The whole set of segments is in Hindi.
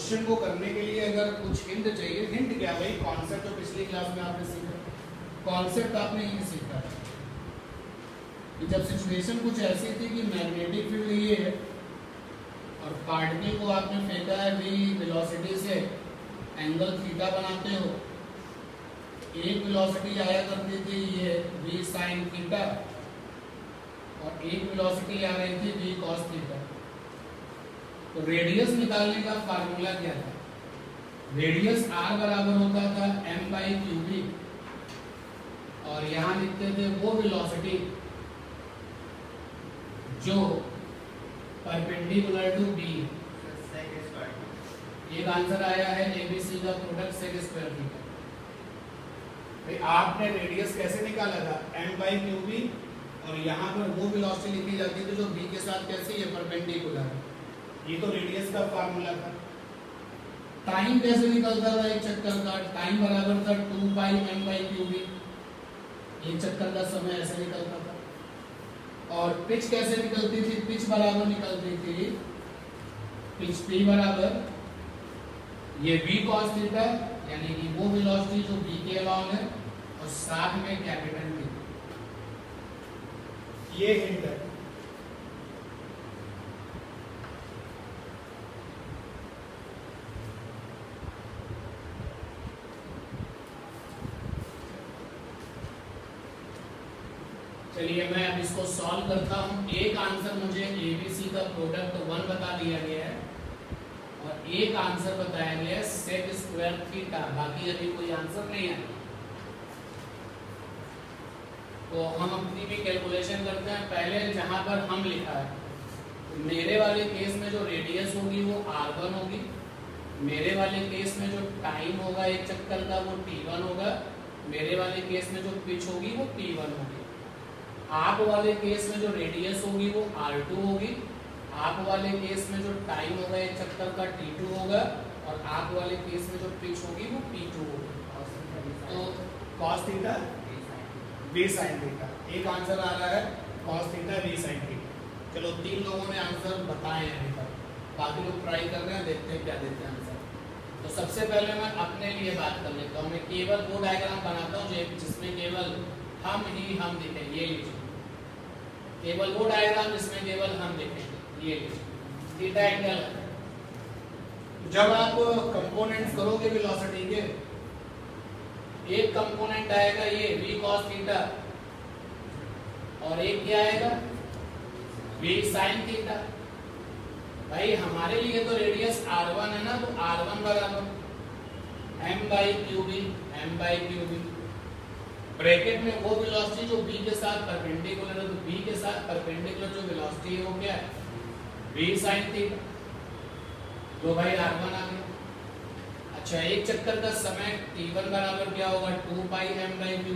क्वेश्चन को करने के लिए अगर कुछ हिंट चाहिए, हिंट क्या भाई, कॉन्सेप्ट तो पिछली क्लास में आपने सीखा, कॉन्सेप्ट आपने ये सीखा कि जब सिचुएशन कुछ ऐसी थी कि मैग्नेटिक फील्ड ये है और पार्टिकल को आपने फेंका है v वेलोसिटी से, एंगल थीटा बनाते हो, एक वेलोसिटी आया करती थी ये v sin थीटा और एक वेलोसिटी आ रही थी v cos थीटा। तो रेडियस निकालने का फार्मूला क्या था? रेडियस r बराबर होता था m/qb और यहाँ लिखते थे वो वेलोसिटी जो परपेंडिकुलर टू b। एक आंसर आया है ABC का प्रोडक्ट सेक स्क्वायर थीटा। भाई आपने रेडियस कैसे निकाला था? m/qb और यहाँ पर वो वेलोसिटी लिखी जाती थी जो b के साथ कैसे ये परपेंडिकुलर है। ये तो रेडियस का फार्मूला था। टाइम कैसे निकलता था एक चक्कर का? टाइम बराबर था 2πm/qb, एक चक्कर का समय ऐसे निकलता था। और पिच कैसे निकलती थी? पिच बराबर निकलती थी, पिच p बराबर ये v cos थीटा यानी कि वो वेलोसिटी जो b के अलॉन्ग है और साथ में कैपिटल T। ये हिंट है। चलिए मैं अब इसको सॉल्व करता हूँ। एक आंसर मुझे ABC का प्रोडक्ट 1 बता दिया गया है और एक आंसर बताया गया है सेक स्क्वायर थीटा, बाकी अभी कोई आंसर नहीं है। तो हम अपनी भी कैलकुलेशन करते हैं। पहले जहां पर हम लिखा है, तो मेरे वाले केस में जो रेडियस होगी वो r1 होगी, मेरे वाले केस में जो टाइम होगा एक चक्कर का वो t1 होगा, मेरे वाले केस में जो पिच होगी वो p1 होगी। आप वाले केस में जो रेडियस होगी वो r2 होगी, आप वाले केस में जो टाइम होगा एक चक्कर का t2 होगा और आप वाले केस में जो पिच होगी वो p2 होगी। तो cos theta v sin theta, एक आंसर आ रहा है cos theta v sin theta. चलो 3 लोगों ने आंसर बताए हैं अभी तक, बाकी लोग ट्राई कर रहे हैं, देखते हैं क्या देते हैं आंसर। तो सबसे पहले मैं अपने लिए बात कर लेता हूँ। मैं केवल वो डायग्राम बनाता हूँ जिसमें केवल हम दिखें। ये लीजिए, केवल वो डायग्राम जिसमें केवल हम दिखेंगे। ये लीजिए थीटा एंगल। जब आप कंपोनेंट्स करोगे वेलोसिटी के, एक कंपोनेंट आएगा ये v cos थीटा और एक क्या आएगा v sin थीटा। भाई हमारे लिए तो रेडियस r1 है ना, तो r1 बराबर m/qb ब्रैकेट में वो वेलोसिटी जो b के साथ परपेंडिकुलर है, तो b के साथ परपेंडिकुलर जो वेलोसिटी है वो क्या है? v sin theta. तो भाई r1 आ गया। अच्छा, एक चक्कर का समय t1 बराबर क्या होगा? 2πm/qb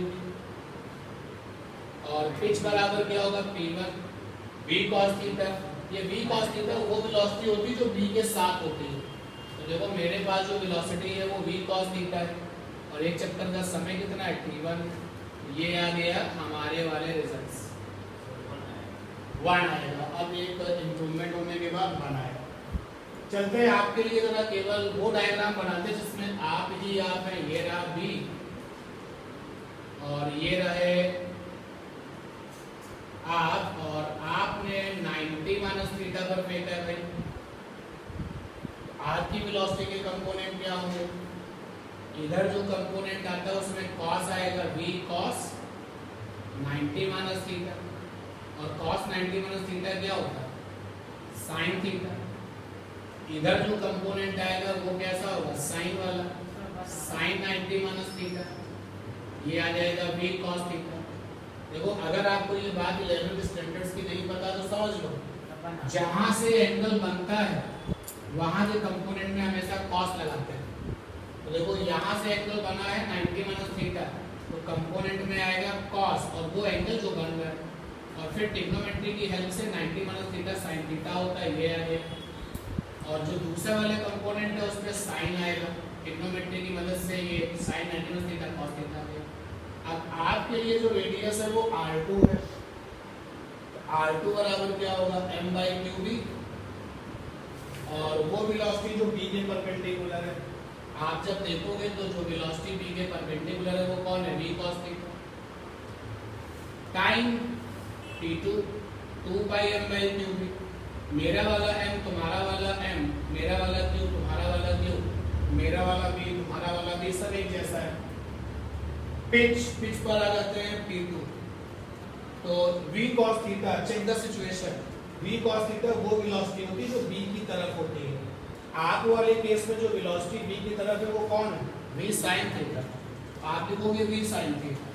और पिच बराबर क्या होगा? p1 v cos theta. ये v cos थीटा वो वेलोसिटी होती है जो b के साथ होती है। तो देखो मेरे पास जो वेलोसिटी है वो v cos थीटा है और एक चक्कर का समय कितना है? t1। ये आ गया हमारे वाले रिजल्ट्स, 1 आएगा। अब एक इंप्रूवमेंट होने के बाद 1 आएगा। चलते हैं आपके लिए जरा केवल वो डायग्राम बनाते हैं जिसमें आप ही आप हैं। ये रहा b और ये रहे आप, और आपने 90 माइनस थीटा पर फेंका है। भाई r की वेलोसिटी के कंपोनेंट क्या होंगे? इधर जो कंपोनेंट आता है उसमें cos आएगा, v cos 90 माइनस थीटा और cos 90 माइनस थीटा क्या होता है? sin theta. इधर जो कंपोनेंट आएगा वो कैसा होगा? sin वाला, sin 90 माइनस थीटा। ये आ जाएगा v cos थीटा। देखो अगर आपको ये बात 11th स्टैंडर्ड्स की नहीं पता तो समझ लो, जहां से एंगल बनता है वहां के कंपोनेंट में हमेशा cos लगाते हैं। तो देखो यहाँ से एंगल बना है 90 माइनस थीटा, तो कंपोनेंट में आएगा cos और वो एंगल जो बन रहा है, और फिर ट्रिग्नोमेट्री की हेल्प से 90 माइनस थीटा sin थीटा होता है। ये आ गया। और जो दूसरे वाले कंपोनेंट है उसमें sin आएगा, ट्रिग्नोमेट्री की मदद से ये sin 90 minus theta cos theta आ गया। अब आपके लिए जो रेडियस है वो r2 है, तो r2 बराबर क्या होगा? m/qb और वो वेलोसिटी जो बी के परपेंडिकुलर है। आप जब देखोगे तो जो वेलोसिटी बी के परपेंडिकुलर है वो कौन है, v cos थीटा। Time t2 2 pi m by Q B, मेरा वाला m तुम्हारा वाला m, मेरा वाला q तुम्हारा वाला q, मेरा वाला b तुम्हारा वाला b, सब एक जैसा है। पिच पर आ जाते हैं p2, तो v cos थीटा, check the situation, v cos थीटा वो वेलोसिटी होती है जो b की तरफ होती है। आप वाले केस में जो वेलोसिटी b की तरफ है वो कौन है, v sin थीटा। आप लिखोगे v sin थीटा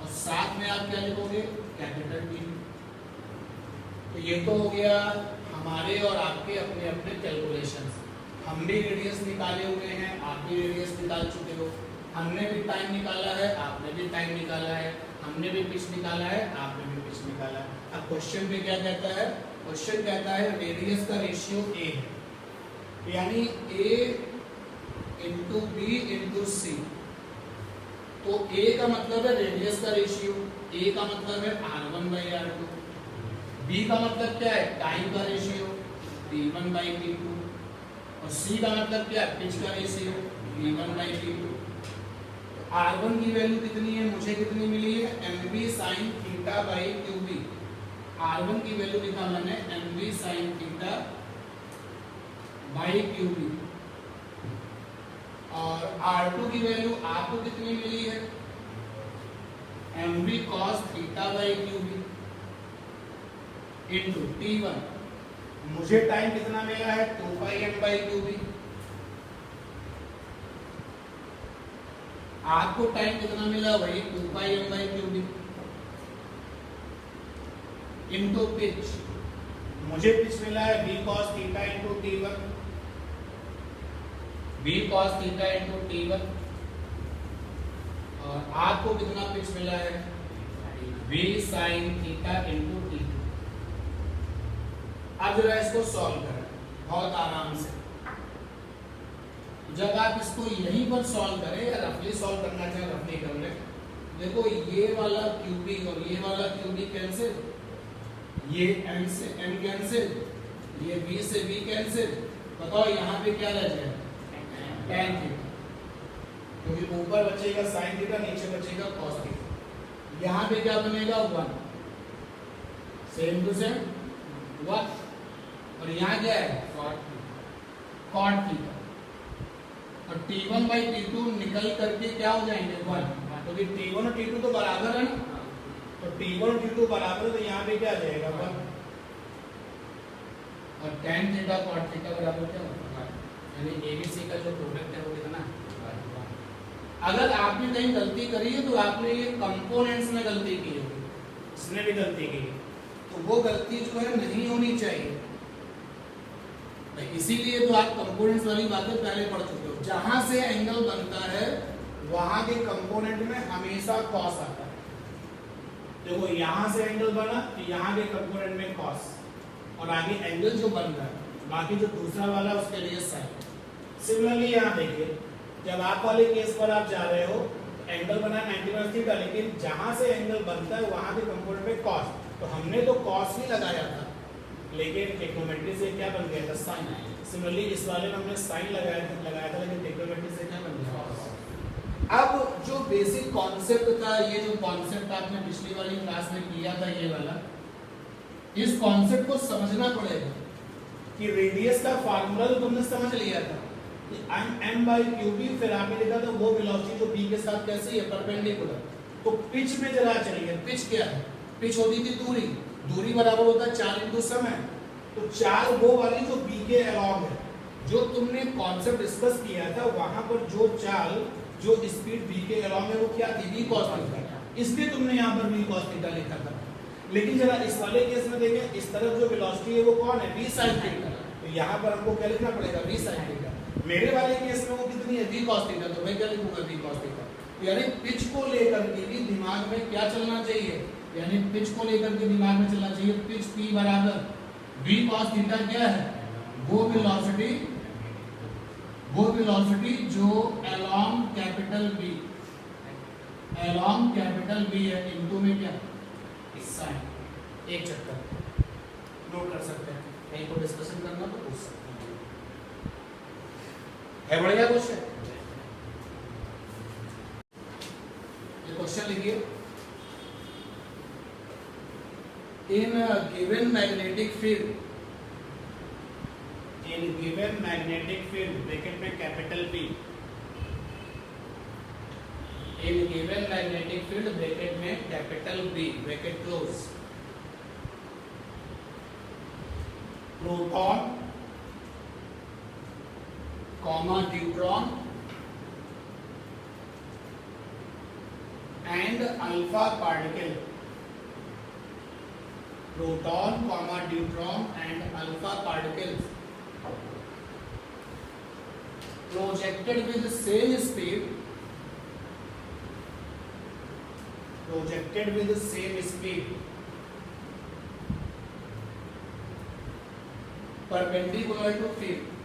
और साथ में आप क्या लिखोगे, कैपिटल B। तो ये तो हो गया हमारे और आपके अपने अपने कैलकुलेशंस। हम भी रेडियस निकाले हुए हैं, आप भी रेडियस निकाल चुके हो, हमने भी टाइम निकाला है, आपने भी टाइम निकाला है, हमने भी पिच निकाला है, आपने भी पिच निकाला है। अब क्वेश्चन पे क्या कहता है, क्वेश्चन कहता है रेडियस का रेशियो a है, यानी a इंटू बी इंटू सी। तो a का मतलब है रेडियस का रेशियो, a का मतलब है r1 बाई r2, b का मतलब क्या है, टाइम का रेशियो t1 बाई t2, और c का मतलब क्या है, पिच का ratio v1 by v2। r1 की वैल्यू कितनी है, मुझे कितनी मिली है, mv sin theta by qb। r1 की वैल्यू लिखा मैंने mv sin theta by qb, और r2 की वैल्यू आपको कितनी मिली है, mv cos theta by qb into t1, मुझे टाइम कितना मिला है 2 पाई m बाई qb, आपको टाइम कितना मिला, वही 2 pi m by qb into pitch, मुझे पिच मिला है v cos theta into t1, v cos theta into t1, और आपको कितना पिच मिला है, v sin theta into t2। अब जरा इसको सॉल्व करें बहुत आराम से। जब आप इसको यहीं पर सॉल्व करें, या रफली सॉल्व करना चाहे रफली कर ले। देखो ये वाला क्यूबी और ये वाला क्यूबी कैंसिल, ये m से m कैंसिल, ये v से v कैंसिल। बताओ यहाँ पे क्या रह जाएगा, tan थीटा, क्योंकि ऊपर बचेगा sin थीटा, नीचे बचेगा cos थीटा। यहाँ पे क्या बनेगा 1, सेम टू सेम 1, और यहाँ क्या है cot थीटा, और t1 बाई t2 निकल करके क्या हो जाएंगे 1, क्योंकि t1 और t2 तो बराबर है ना, तो t1 और t2 बराबर है, तो यहाँ पे क्या आ जाएगा 1, और tan थीटा cot थीटा बराबर क्या होगा, यानी ABC का जो प्रोडक्ट है वो कितना। अगर आपने कहीं गलती करी है तो आपने ये कंपोनेंट्स में गलती की होगी, इसने भी गलती की, तो वो गलती जो है नहीं होनी चाहिए। इसीलिए तो आप कंपोनेंट्स वाली बातें पहले पढ़ चुके हो। जहां से एंगल बनता है वहां के कंपोनेंट में हमेशा कॉस आता है। देखो यहां से एंगल बना तो यहाँ के कंपोनेंट में कॉस, और आगे एंगल जो बन रहा है बाकी जो दूसरा वाला उसके लिए साइन। सिमिलरली यहाँ देखिए, जब आप वाले केस पर आप जा रहे हो एंगल बना 90 थीटा, लेकिन जहां से एंगल बनता है वहां के कंपोनेंट में कॉस, तो हमने तो कॉस ही लगाया था, लेकिन ट्रिग्नोमेट्री से क्या बन गया था, साइन। सिमिलरली इस वाले में हमने साइन लगाया था, लेकिन ट्रिग्नोमेट्री से क्या बन गया, कॉस। अब जो बेसिक कॉन्सेप्ट था, ये जो कॉन्सेप्ट आपने पिछली वाली क्लास में किया था, ये वाला, इस कॉन्सेप्ट को समझना पड़ेगा कि रेडियस का फार्मूला तो तुमने समझ लिया था, m by qb, फिर आपने लिखा था वो वेलोसिटी जो b के साथ कैसी है, परपेंडिकुलर। तो पिच में जरा चलिए, पिच क्या है, पिच होती थी दूरी, दूरी बराबर होता है 4 इंटू समय, तो 4 वो वाली जो b के अलॉन्ग है, जो तुमने कॉन्सेप्ट डिस्कस किया था वहां पर जो चाल जो स्पीड v के अलॉन्ग है वो क्या थी, v cos थीटा, इसलिए तुमने यहाँ पर v cos थीटा लिखा था। लेकिन जरा इस वाले केस में देखें, इस तरफ जो वेलोसिटी है वो कौन है, v sin थीटा, तो यहाँ पर हमको क्या लिखना पड़ेगा, v sin थीटा। मेरे वाले केस में वो कितनी है, v cos थीटा, तो मैं क्या लिखूंगा, v cos थीटा। यानी पिच को लेकर के भी दिमाग में क्या चलना चाहिए, यानी पिच को लेकर के दिमाग में चलना चाहिए, पिच p बराबर v cos थीटा क्या है, वो वेलोसिटी जो along कैपिटल B है, इनटू में क्या साइन। एक चक्कर नोट कर सकते हैं, कहीं को डिस्कशन करना तो पूछ सकते हैं। है बढ़िया क्वेश्चन। ये क्वेश्चन लिखिए, in given magnetic field, in given magnetic field bracket में capital P, in given magnetic field bracket में capital B bracket close, proton comma neutron and alpha particle, proton comma neutron and alpha particles projected with same speed, projected with same speed perpendicular to field,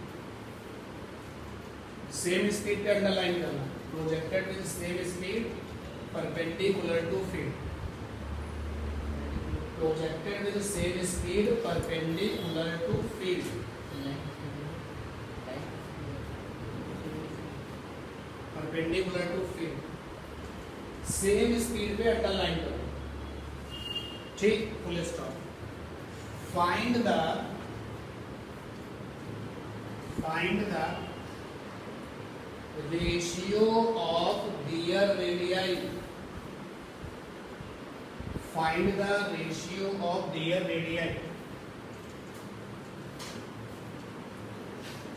same speed का अंडरलाइन करना, projected with same speed perpendicular to field, projected with same speed perpendicular to field, perpendicular to field, same speed पे अंडरलाइन करो, ठीक, full stop. Find the ratio of their radii, find the ratio of their radii,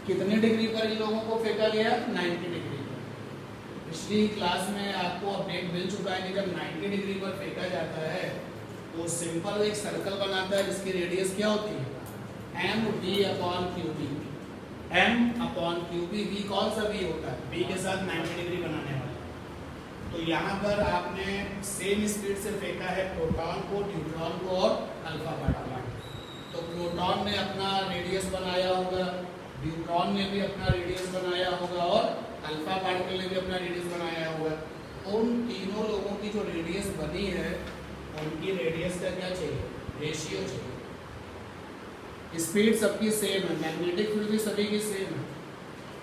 कितने डिग्री पर इन लोगों को फेंका गया, 90 डिग्री पर। पिछली क्लास में आपको अपडेट मिल चुका है कि जब 90 डिग्री पर फेंका जाता है तो सिंपल एक सर्कल बनाता है जिसकी रेडियस क्या होती है, M V upon Q B, M upon Q B, V कौन सा वी होता है, B के साथ 90 डिग्री बनाने वाला। तो यहाँ पर आपने सेम स्पीड से फेंका है प्रोटॉन को, न्यूट्रॉन को और अल्फा पार्टिकल। तो प्रोटॉन ने अपना रेडियस बनाया होगा, न्यूट्रॉन ने भी अपना रेडियस बनाया होगा और अल्फा पार्टिकल ने भी अपना रेडियस बनाया होगा। उन तीनों लोगों की जो रेडियस बनी है उनकी रेडियस का क्या चाहिए, रेशियो चाहिए। स्पीड सबकी सेम है, मैग्नेटिक फील्ड भी सभी की सेम है,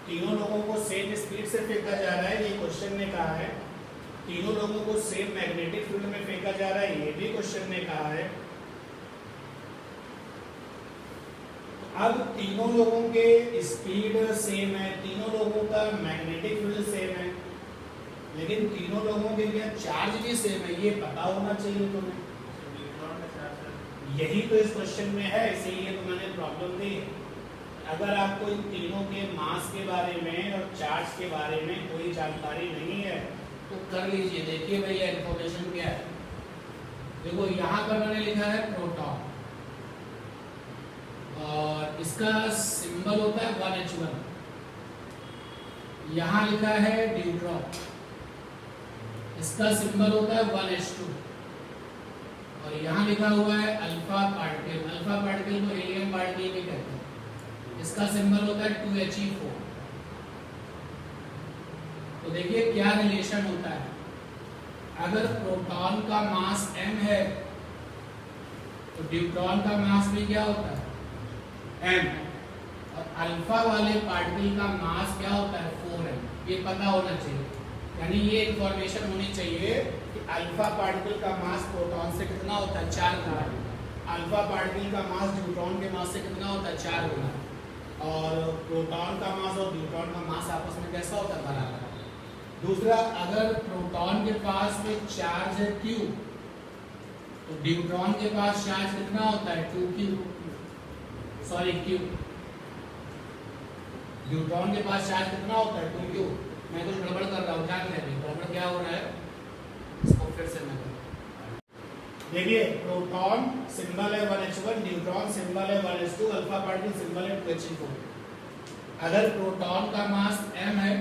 तीनों लोगों को सेम स्पीड से फेंका जा रहा है, ये क्वेश्चन ने कहा है। तीनों लोगों को सेम मैग्नेटिक फील्ड में फेंका जा रहा है, ये भी क्वेश्चन ने कहा है। अब तीनों लोगों के स्पीड सेम है, तीनों लोगों का मैग्नेटिक फील्ड सेम है, लेकिन तीनों लोगों के क्या चार्ज भी सेम है, ये पता होना चाहिए तुम्हें। यही तो इस क्वेश्चन में है, इसीलिए तो मैंने प्रॉब्लम दी। अगर आपको इन तीनों के मास के बारे में और चार्ज के बारे में कोई जानकारी नहीं है तो कर लीजिए। देखिए भैया इंफॉर्मेशन क्या है, देखो यहाँ पर मैंने लिखा है प्रोटॉन और इसका सिंबल होता है 1H1, यहाँ लिखा है न्यूट्रॉन, इसका सिंबल होता है 1H2 और यहाँ लिखा हुआ है अल्फा पार्टिकल। अल्फा पार्टिकल को हीलियम पार्टिकल भी कहते हैं, इसका सिंबल होता है 2He4। तो देखिए क्या रिलेशन होता है, अगर प्रोटॉन का मास m है तो न्यूट्रॉन का मास भी क्या होता है m, और अल्फा वाले पार्टिकल का मास क्या होता है 4m। ये पता होना चाहिए, यानी ये इंफॉर्मेशन होनी चाहिए कि अल्फा पार्टिकल का मास प्रोटॉन से कितना होता है 4 गुना, अल्फा पार्टिकल का मास न्यूट्रॉन के मास से कितना होता है 4 गुना, और प्रोटॉन का मास और न्यूट्रॉन का मास आपस में कैसा होता है बराबर। दूसरा, अगर प्रोटॉन के पास में चार्ज है Q तो न्यूट्रॉन के पास चार्ज कितना होता है 2Q, सॉरी Q, न्यूट्रॉन के पास चार्ज कितना होता है 2Q। मैं कुछ गड़बड़ कर रहा हूँ, ध्यान दें गड़बड़ क्या हो रहा है, इसको फिर से मैं देखिए प्रोटॉन सिंबल है 1H1, न्यूट्रॉन सिंबल है 1H2, अल्फा पार्टिकल सिंबल है 2He4। अगर प्रोटॉन का मास m है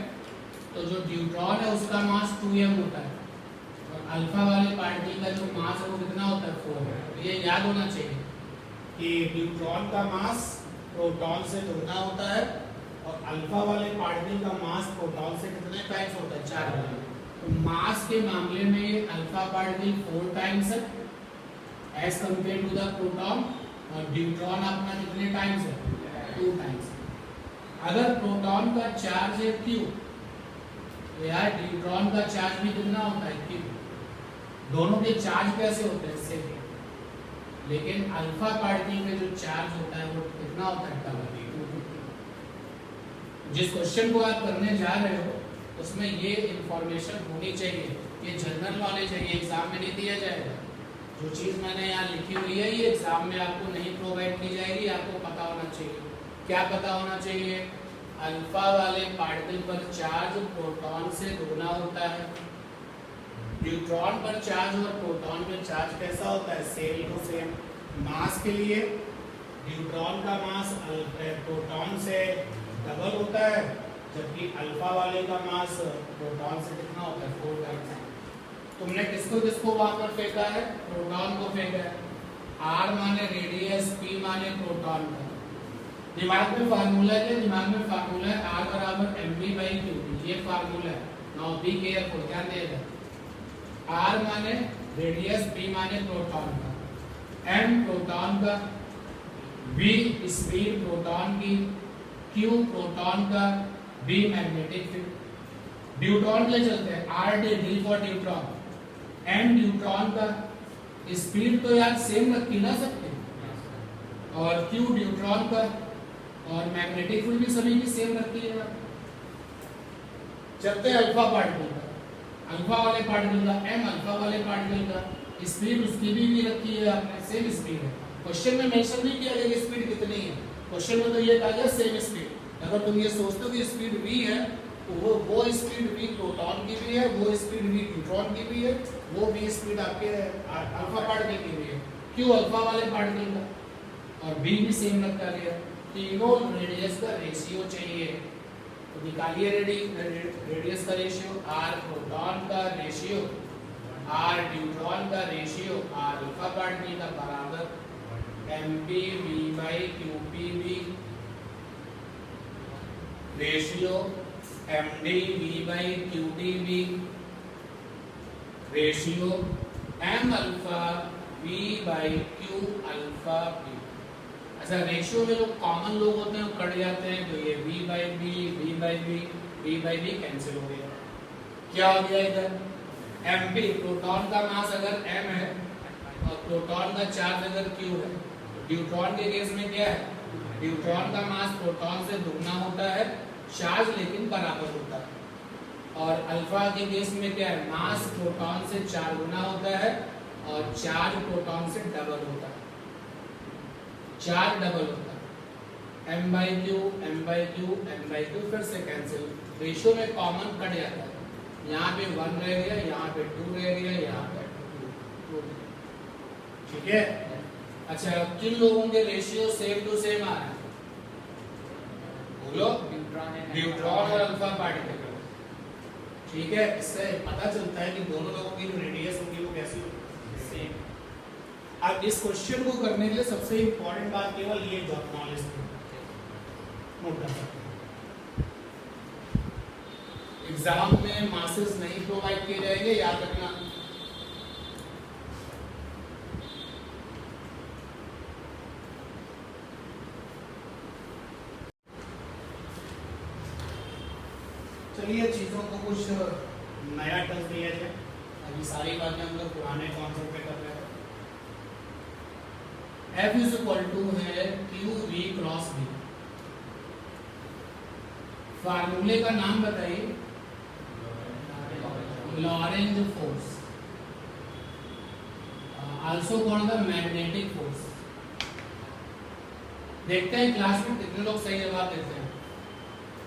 तो जो न्यूट्रॉन है उसका मास 2m होता है और अल्फा वाले पार्टिकल का जो मास है वो कितना होता है 4 है। तो ये याद होना चाहिए कि न्यूट्रॉन का मास प्रोटॉन से दुगना होता है और अल्फा वाले पार्टिकल का मास प्रोटॉन से कितने टाइम्स होता है 4 गुना। तो मास के मामले में अल्फा पार्टिकल 4 टाइम्स है as compared to the proton, और न्यूट्रॉन अपना कितने टाइम्स है 2 टाइम्स। अगर प्रोटॉन का चार्ज है Q, तो यार न्यूट्रॉन का चार्ज भी कितना होता है Q। दोनों के चार्ज कैसे होते हैं सेम, लेकिन अल्फा पार्टिकल में जो चार्ज होता है वो कितना होता है डबल। जिस क्वेश्चन को आप करने जा रहे हो उसमें ये इंफॉर्मेशन होनी चाहिए, ये जनरल नॉलेज है, ये एग्जाम में नहीं दिया जाएगा। जो चीज़ मैंने यहाँ लिखी हुई है ये एग्जाम में आपको नहीं प्रोवाइड की जाएगी, आपको पता होना चाहिए। क्या पता होना चाहिए? अल्फा वाले पार्टिकल पर चार्ज प्रोटॉन से दोगुना होता है। न्यूट्रॉन पर चार्ज और प्रोटॉन पर चार्ज कैसा होता है? Same to same. मास के लिए न्यूट्रॉन का मास प्रोटॉन से डबल होता है, जबकि अल्फा वाले का मास प्रोटॉन से कितना होता है? 4 टाइम्स। तुमने किसको किसको वहां पर फेंका है? प्रोटॉन को फेंका है। R माने रेडियस, P माने प्रोटॉन का। दिमाग में फार्मूला है, दिमाग में फार्मूला है R बराबर mv/q, ये फार्मूला है। नाउ बी केयरफुल, ध्यान देगा। R माने रेडियस, P माने प्रोटॉन का, m प्रोटॉन का, v स्पीड प्रोटॉन की, q प्रोटॉन का, b मैग्नेटिक फील्ड। न्यूट्रॉन के लिए चलते हैं, R D for neutron, m neutron का। स्पीड तो यार सेम रखी ना सकते, और q न्यूट्रॉन का, और मैग्नेटिक फील्ड भी सभी की सेम रखी है। चलते हैं अल्फा पार्टिकल का, अल्फा वाले पार्टिकल का, m अल्फा वाले पार्टिकल का, स्पीड उसकी भी रखी है आपने, सेम स्पीड है। क्वेश्चन में मेंशन नहीं किया गया कि स्पीड कितनी है, क्वेश्चन में तो ये कहा गया सेम स्पीड। अगर तुम ये सोचते हो कि स्पीड v है, तो वो स्पीड v प्रोटॉन की भी है, वो स्पीड v न्यूट्रॉन की भी है, वो भी स्पीड आपके अल्फा पार्टिकल की भी है। क्यों? अल्फा वाले पार्टिकल का, और b भी सेम रखा गया। तीनों रेडियस का रेशियो चाहिए, तो निकालिए रेडियस का रेशियो। r प्रोटॉन का रेशियो, r न्यूट्रॉन का रेशियो, r अल्फा पार्टिकल का बराबर mp/v/qpv ratio mdv/qdv ratio m alpha v/q alpha v। अच्छा, रेशियो में जो कॉमन लोग होते हैं वो कट जाते हैं, तो ये v/v, v/v, v/v कैंसिल हो गया। क्या हो गया इधर? mp प्रोटॉन का मास अगर m है और प्रोटॉन का चार्ज अगर q है, न्यूट्रॉन के केस में क्या है? न्यूट्रॉन का मास प्रोटॉन से दुगना होता है, चार्ज लेकिन बराबर होता है। और अल्फा के केस में क्या है? मास प्रोटॉन से 4 गुना होता है और चार्ज प्रोटॉन से डबल होता है, चार्ज डबल होता है। m/q, m/q, m/q फिर से कैंसिल, रेशियो में कॉमन कट जाता है। यहाँ पे 1 रह गया, यहाँ पे 2 रह गया, यहाँ पे 2। ठीक है। अच्छा, किन लोगों के रेशियो सेम टू सेम आ रहे हैं? बोलो। न्यूट्रॉन और अल्फा पार्टिकल। ठीक है, इससे पता चलता है कि दोनों लोगों की जो रेडियस होगी वो कैसी होगी? सेम। अब इस क्वेश्चन को करने के लिए सबसे इंपॉर्टेंट बात केवल ये नॉलेज नोट कर सकते हैं। एग्जाम में मासेस नहीं प्रोवाइड किए जाएंगे, याद रखना। चलिए चीजों को कुछ नया टच दिया जाए। अभी सारी बातें हम लोग पुराने कॉन्सेप्ट पे कर रहे हैं। F इज इक्वल टू है QV क्रॉस V। फार्मूले का नाम बताइए। Lorentz force, also called the magnetic force. देखते हैं क्लास में कितने लोग सही जवाब देते हैं।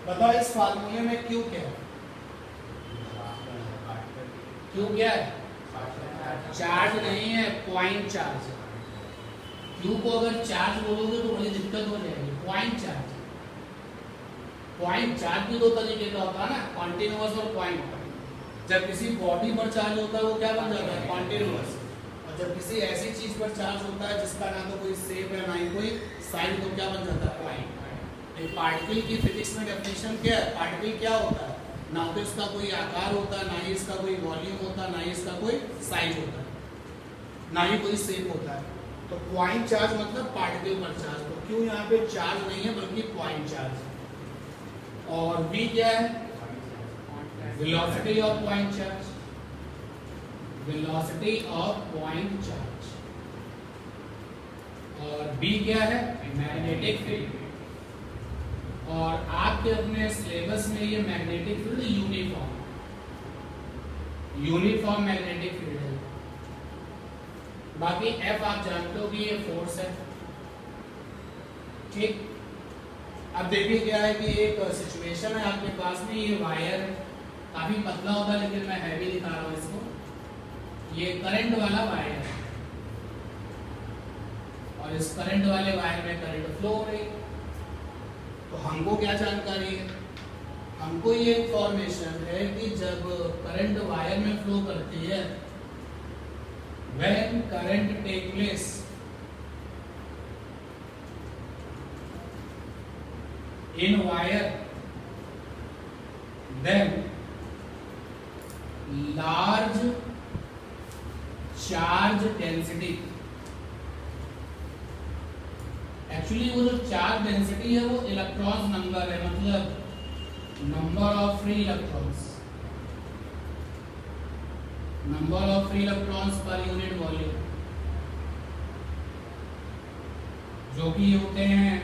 बताओ इस फार्मूले में Q क्या है? Q क्या है? चार्ज नहीं है, पॉइंट चार्ज। Q को अगर चार्ज बोलोगे तो बड़ी दिक्कत हो जाएगी। पॉइंट चार्ज, पॉइंट चार्ज भी 2 तरीके का होता है ना, कॉन्टिन्यूअस और पॉइंट। जब किसी बॉडी पर चार्ज होता है वो क्या बन जाता है? कॉन्टिन्यूअस। और जब किसी ऐसी चीज पर चार्ज होता है जिसका ना तो कोई शेप है ना ही कोई साइन, तो क्या बन जाता है? पॉइंट। पार्टिकल की फिजिक्स में डेफिनेशन क्या है? पार्टिकल क्या होता है? ना तो इसका कोई आकार होता है, ना ही इसका कोई वॉल्यूम होता है, ना ही इसका कोई साइज होता है, ना ही कोई शेप होता है। तो पॉइंट चार्ज मतलब पार्टिकल पर चार्ज। तो क्यों यहाँ पे चार्ज नहीं है बल्कि पॉइंट चार्ज। और v क्या है? Velocity of point charge, velocity of point charge. और b क्या है? Magnetic field. और आपके अपने सिलेबस में ये magnetic field uniform magnetic field है। बाकी F आप जानते हो कि ये फोर्स है, ठीक। अब देखिए क्या है कि एक सिचुएशन है आपके पास में, ये वायर है, काफी पतला होता है लेकिन मैं हैवी दिखा रहा हूं इसको। ये करंट वाला वायर है और इस करंट वाले वायर में करंट फ्लो हो रही है। तो हमको क्या जानकारी है? हमको ये इंफॉर्मेशन है कि जब करंट वायर में फ्लो करती है, when current take place in wire, then large charge density, actually वो जो चार्ज डेंसिटी है वो इलेक्ट्रॉन्स नंबर है, मतलब number of free electrons, number of free electrons per unit volume, जो कि होते हैं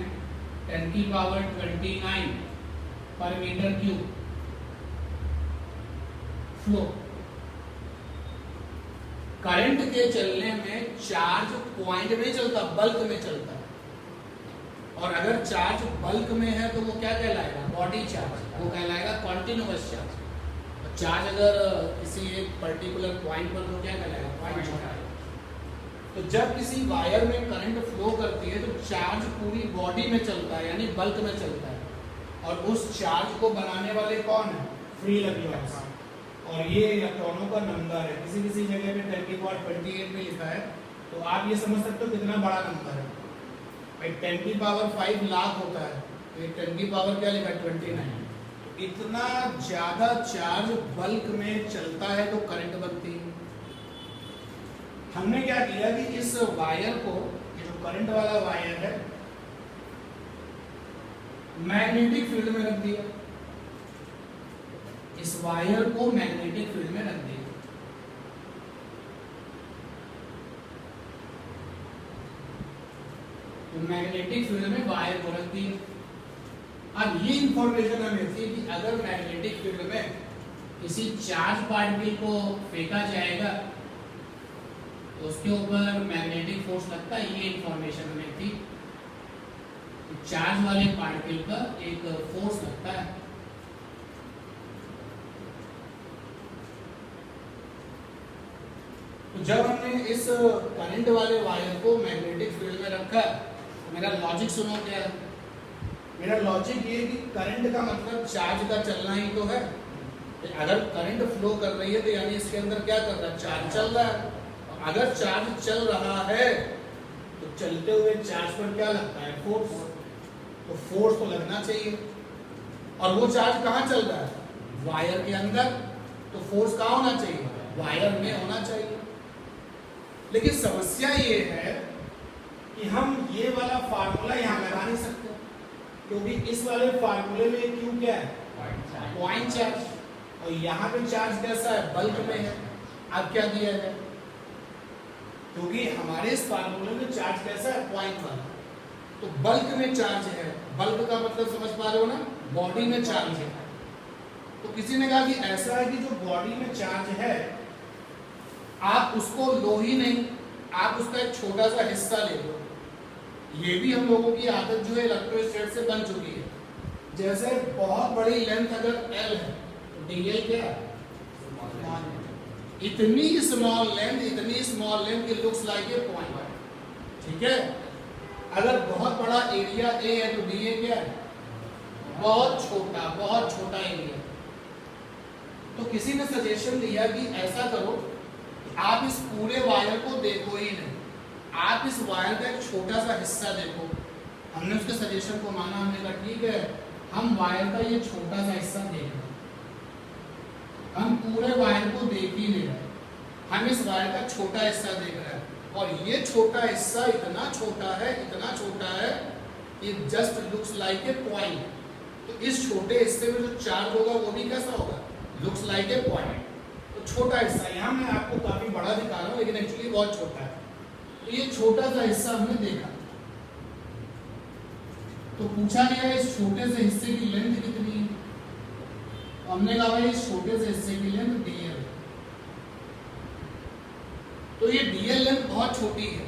10 की पावर 29 पर मीटर क्यूब फ्लो। करंट के चलने में चार्ज पॉइंट में चलता, बल्क में चलता है। और अगर चार्ज बल्क में है तो वो क्या कहलाएगा? बॉडी चार्ज, वो कहलाएगा कॉन्टिन्यूअस चार्ज। चार्ज अगर किसी एक पर्टिकुलर पॉइंट पर तो क्या कहलाएगा? Point charge. तो जब किसी वायर में करंट फ्लो करती है तो चार्ज पूरी बॉडी में चलता है, यानी बल्क में चलता है। और उस चार्ज को बनाने वाले कौन है? Free electrons. और ये इलेक्ट्रॉनों का नंबर है, किसी किसी जगह पे 10 की पावर 28 में लिखा है, तो आप ये समझ सकते हो कितना बड़ा नंबर है भाई। 10 की पावर 5 लाख होता है, तो 10 की पावर क्या लिखा है? 29। तो इतना ज्यादा चार्ज बल्क में चलता है तो करंट बनती है। हमने क्या किया कि इस वायर को, ये जो करंट वाला वायर है, मैग्नेटिक फील्ड में रख दिया। इस वायर को मैग्नेटिक फील्ड में रख दिया। तो मैग्नेटिक फील्ड में वायर को रख दिया। अब ये इंफॉर्मेशन हमें थी कि अगर मैग्नेटिक फील्ड में किसी चार्ज पार्टिकल को फेंका जाएगा तो उसके ऊपर मैग्नेटिक फोर्स लगता है। ये इंफॉर्मेशन हमें थी, चार्ज वाले पार्टिकल का एक फोर्स लगता है। तो जब हमने इस करंट वाले वायर को मैग्नेटिक फील्ड में रखा, तो मेरा लॉजिक सुनो क्या है। मेरा लॉजिक ये कि करंट का मतलब चार्ज का चलना ही तो है। अगर करंट फ्लो कर रही है तो यानी इसके अंदर क्या कर रहा है? चार्ज चल रहा है। और अगर चार्ज चल रहा है तो चलते हुए चार्ज पर क्या लगता है? फोर्स। तो फोर्स तो लगना चाहिए। और वो चार्ज कहाँ चल रहा है? वायर के अंदर। तो फोर्स कहाँ होना चाहिए? वायर में होना चाहिए। लेकिन समस्या ये है कि हम ये वाला फार्मूला यहाँ लगा नहीं सकते, क्योंकि इस वाले फार्मूले में क्यू क्या है? Point charge. और यहाँ पे चार्ज कैसा है? बल्क में है। अब क्या दिया जाए? क्योंकि हमारे इस फार्मूले में चार्ज कैसा है? पॉइंट वाला। तो बल्क में चार्ज है। बल्क का मतलब समझ पा रहे हो ना? बॉडी में चार्ज है। तो किसी ने कहा कि ऐसा है कि जो बॉडी में चार्ज है आप उसको लो ही नहीं, आप उसका एक छोटा सा हिस्सा ले लो। ये भी हम लोगों की आदत जो है इलेक्ट्रोस्टैटिक से बन चुकी है। जैसे बहुत बड़ी लेंथ अगर L है तो dl क्या है? इतनी स्मॉल लेंथ के लुक्स लाइक ए पॉइंट, ठीक है। अगर बहुत बड़ा एरिया A है तो dA क्या है? बहुत छोटा एरिया। तो किसी ने सजेशन दिया कि ऐसा करो, आप इस पूरे वायर को देखो ही नहीं, आप इस वायर का एक छोटा सा हिस्सा देखो। हमने उसके सजेशन को माना। हमने कहा ठीक है, हम वायर का ये छोटा सा हिस्सा देख रहे हैं, हम पूरे वायर को देख ही नहीं रहे, हम इस वायर का छोटा हिस्सा देख रहे हैं। और ये छोटा हिस्सा इतना छोटा है, it just looks like a point। तो इस छोटे हिस्से में जो चार्ज होगा वो भी कैसा होगा, लुक्स लाइक ए पॉइंट। तो छोटा हिस्सा, यहाँ मैं आपको काफी बड़ा दिखा रहा हूँ लेकिन एक्चुअली बहुत छोटा है। तो ये छोटा सा हिस्सा हमने देखा, तो पूछा गया इस छोटे से हिस्से की लेंथ कितनी है। तो हमने कहा भाई इस छोटे से हिस्से की लेंथ dl है। तो ये dl लेंथ बहुत छोटी है,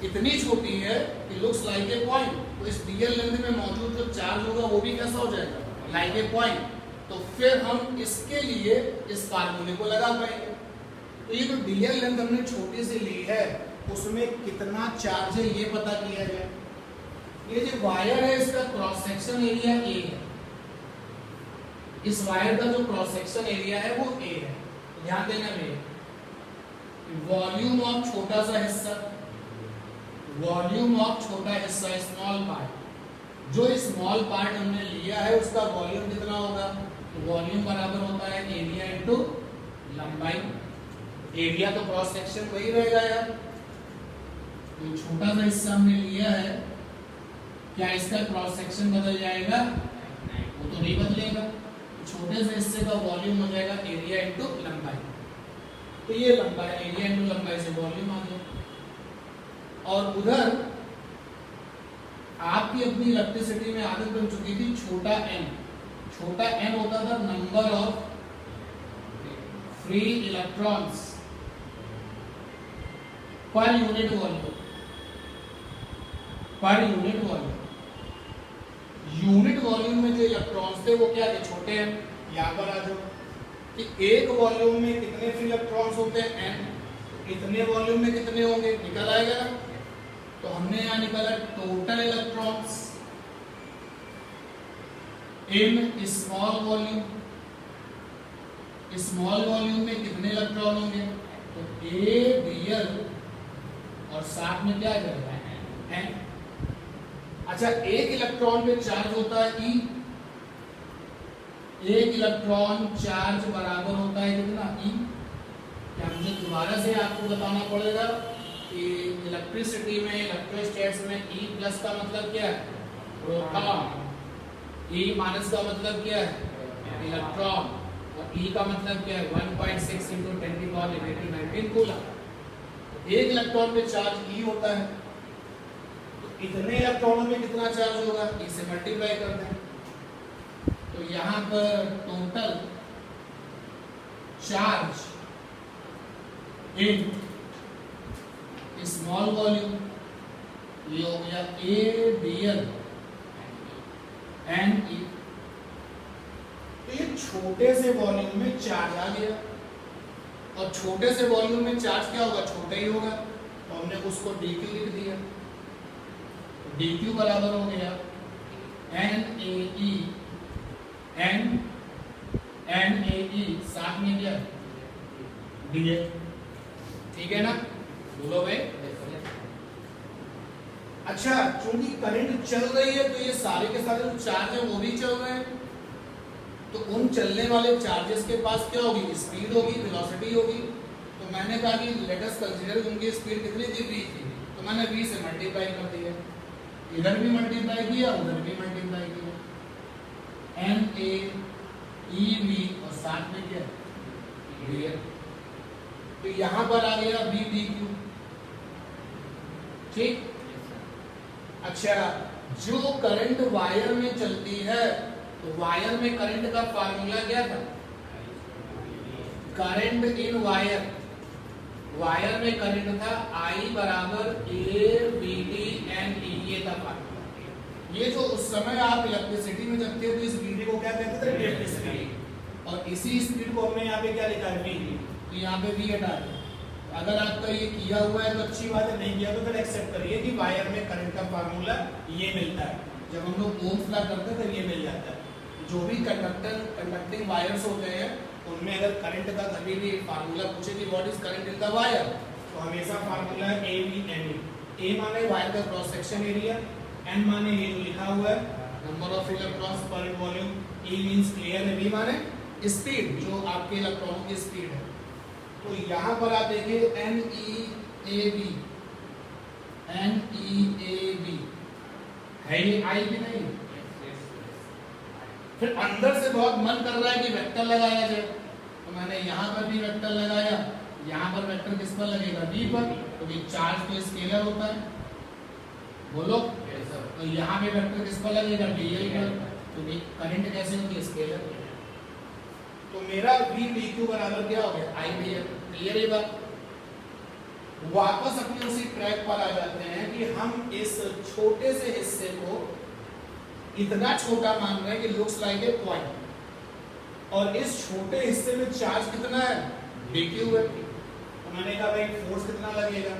इतनी छोटी है कि लुक्स लाइक ए पॉइंट। तो इस dl लेंथ में मौजूद जो चार्ज होगा वो भी कैसा हो जाएगा, लाइक ए पॉइंट। तो फिर हम इसके लिए इस फार्मूले को लगा पाएंगे। तो ये जो dl लेंथ हमने छोटी सी ली है उसमें कितना चार्ज है ये पता किया जाए। ये जो वायर है इसका क्रॉस सेक्शन एरिया A है, इस वायर का जो क्रॉस सेक्शन एरिया है वो A है। ध्यान देना भैया, वॉल्यूम ऑफ छोटा सा हिस्सा, वॉल्यूम ऑफ छोटा हिस्सा स्मॉल पार्ट, जो स्मॉल पार्ट हमने लिया है उसका वॉल्यूम कितना होगा, तो वॉल्यूम बराबर होता है एरिया इनटू लंबाई। एरिया तो क्रॉस सेक्शन वही रहेगा यार, तो छोटा सा हिस्सा हमने लिया है, क्या इसका क्रॉस सेक्शन बदल जाएगा, वो तो नहीं बदलेगा। छोटे से हिस्से का वॉल्यूम हो जाएगा एरिया इनटू लंबाई। तो ये लंबाई, एरिया इनटू लंबाई से वॉल्यूम आ गया। और उधर आपकी अपनी इलेक्ट्रिसिटी में आदत बन चुकी थी छोटा n। छोटा n होता था number of free electrons per unit volume, per unit volume. Unit volume में जो इलेक्ट्रॉन्स थे वो क्या थे, छोटे n। यहां पर आ जाओ कि एक वॉल्यूम में कितने फ्री इलेक्ट्रॉन्स होते हैं n, इतने वॉल्यूम में कितने होंगे निकल आएगा ना। तो हमने यहां निकाला total electrons in small volume. Small volume में कितने इलेक्ट्रॉन होंगे, तो ABL और साथ में क्या करेगा n। अच्छा, एक इलेक्ट्रॉन पे चार्ज होता है E, एक इलेक्ट्रॉन चार्ज बराबर होता है कितना E। क्या मुझे दोबारा से आपको बताना पड़ेगा कि इलेक्ट्रिसिटी में, इलेक्ट्रोस्टैट्स में E प्लस का मतलब क्या है, प्रोटॉन। E माइनस का मतलब क्या है, इलेक्ट्रॉन। और E का मतलब क्या है, 1.6 × 10⁻⁻19 कूलम। एक इलेक्ट्रॉन पे चार्ज E होता है, तो इतने इलेक्ट्रॉनों में कितना चार्ज होगा, E से मल्टीप्लाई कर दें। तो यहाँ पर total charge in small volume ये हो गया ABL एंड E। तो ये छोटे से वॉल्यूम में चार्ज आ गया, और छोटे से वॉल्यूम में चार्ज क्या होगा, छोटा ही होगा। तो हमने उसको dq लिख दिया। dq बराबर हो गया NaE NaE साथ में क्या dl। ठीक है ना, बोलो भाई। अच्छा, चूंकि करंट चल रही है तो ये सारे के सारे जो चार्ज है वो भी चल रहे हैं, तो उन चलने वाले चार्जेस के पास क्या होगी, स्पीड होगी, वेलोसिटी होगी। तो मैंने कहा कि लेट अस कंसीडर उनकी स्पीड कितनी थी, v थी। तो मैंने v से मल्टीप्लाई कर दिया, इधर भी मल्टीप्लाई किया, उधर भी मल्टीप्लाई किया। NaEV और साथ में क्या dl। तो यहां पर आ गया v dq। ठीक। अच्छा, जो करंट वायर में चलती है, तो वायर में करंट का फार्मूला क्या था, करंट इन वायर। वायर में करंट था I बराबर ABD/NE, ये था फार्मूला। ये जो उस समय आप इलेक्ट्रिसिटी में जब थे तो इस VD को क्या कहते थे, ड्रिफ्ट स्पीड। और इसी स्पीड को हमने यहाँ पे क्या लिखा है, V। तो यहाँ पे V हटा दें। अगर आपका ये किया हुआ है तो अच्छी बात है, नहीं किया तो फिर एक्सेप्ट करिए कि वायर में करंट का फार्मूला ये मिलता है। जब हम लोग ओम्स लॉ करते हैं तो ये मिल जाता है। जो भी कंडक्टिंग वायर्स होते हैं उनमें अगर करंट का कभी भी फार्मूला पूछे कि what is current in the wire, तो हमेशा फार्मूला है AV/NE। A माने वायर का क्रॉस सेक्शन एरिया, N माने ये जो लिखा हुआ है नंबर ऑफ इलेक्ट्रॉन्स पर वॉल्यूम, E मींस क्लियर है, V माने स्पीड, जो आपके इलेक्ट्रॉनों की स्पीड है। तो यहाँ पर आप देखिए NeAV है, ये I भी नहीं, फिर अंदर से बहुत मन कर रहा है कि वेक्टर लगाया जाए, तो मैंने यहाँ पर भी वेक्टर लगाया, यहाँ पर वेक्टर किस पर लगेगा, बी पर, तो ये चार्ज तो स्केलर होता है, बोलो, तो यहाँ पे वेक्टर किस पर लगेगा, डीएल पर, तो करंट कैसे होगी, स्केलर। तो मेरा वी डी क्यू बराबर क्या हो गया, आई डी एल। क्लियर है बात। वापस अपने उसी ट्रैक पर आ जाते हैं कि हम इस छोटे से हिस्से को इतना छोटा मान रहे हैं कि लुक्स लाइक ए पॉइंट, और इस छोटे हिस्से में चार्ज कितना है, dq है। तो मैंने कहा भाई फोर्स कितना लगेगा,